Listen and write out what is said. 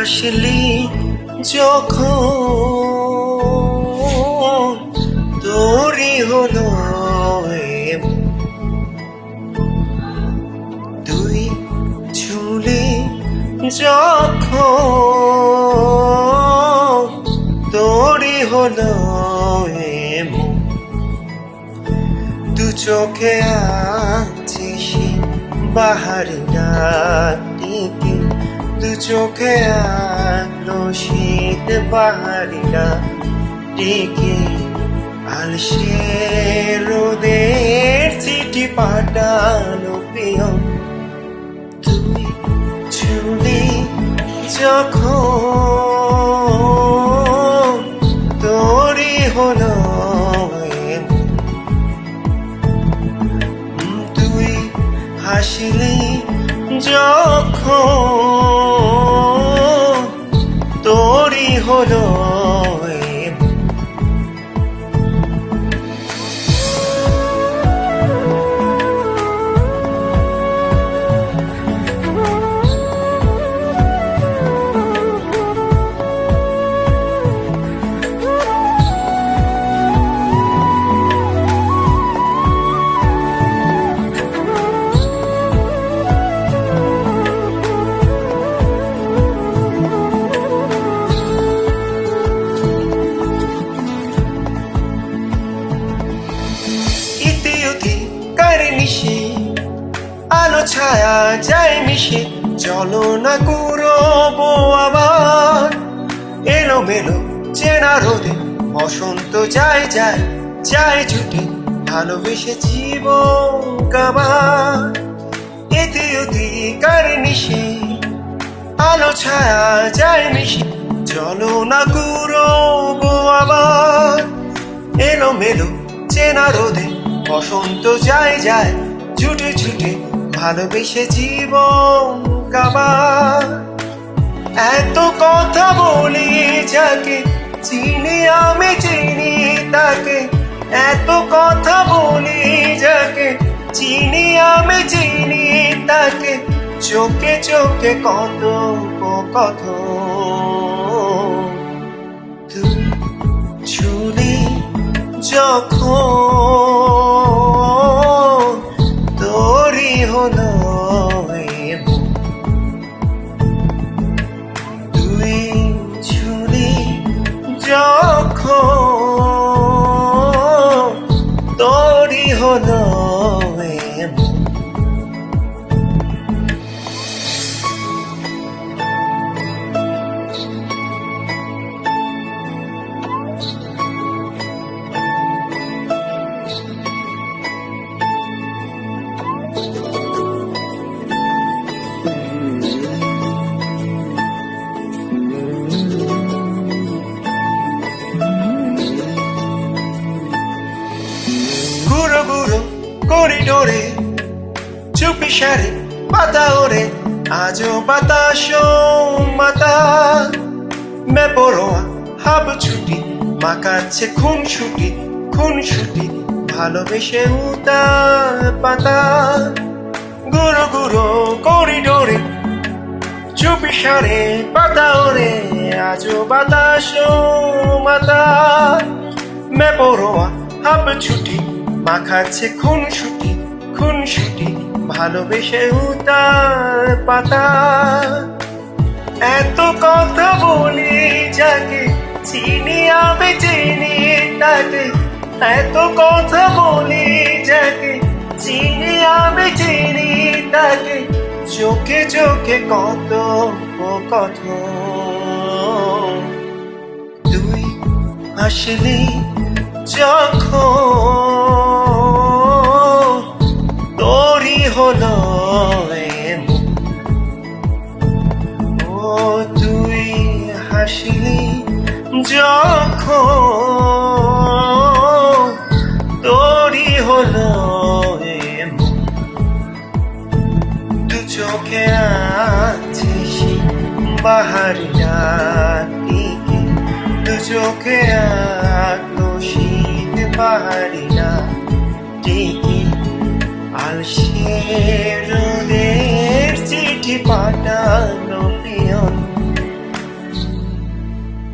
হাসলি যখন তোরই হলো তুই ঝুলি যখন তোরই হলো দু চোখে আছিস বাহারি রাতিকে দু চোখে আলো শীত বাহারি রাতিকে আলসে রোদের চিঠি পাঠালো প্রিয় তুই ঝুলি যখন তোরই হলো তুই হাসলি যখন তোরই হলো আলো ছায়া যায় মিশে চলো না করবো আবার এলো মেলো চেনা রোদে বসন্ত যায় যায় যায় ছুটে ভালোবেসে জীবন কাবার এতে অধিকার নিশে আলো ছায়া যায় মিশে চলো না করবো আবার এলো মেলো চেনা রোদে বসন্ত যায় যায় ছুটে ছুটে ভালোবেসে জীবন কাবার এত কথা বলি যাকে চিনি আমি চিনি তাকে এত কথা বলি যাকে চিনি আমি চিনি তাকে চোখে চোখে কত কত তুই ঝুলি যখন তোরই হলো তুই ঝুলি যখন তোরই হলো করিডোরে চুপি সারে পাতা ওরে আজও বাতাস মাতা মেপরোয়া হাব ছুটি মাকাচ্ছে খুন ছুটি ভালোবেসে উতার পাতা গুরু গুরু করিডোরে চুপি সারে পাতা ওরে আজও বাতাস মাতা মেপরোয়া হাব ছুটি মাখাচ্ছে খুন ছুটি ভালোবেসে উতার পাতা এত কথা বলি যাকে চিনি আমি চিনি তাকে এত কথা বলি যাকে চিনি আমি চিনি তাকে চোখে চোখে কত কত তুই হাসলি যখন তোরই হলো ও তুই হাসলি যখন তোরই হলো দু চোখে আছিস বাহারি রাতিকে দু চোখে আলো শীত বাহারি রাতিকে আলসে রোদের চিঠি পাঠালো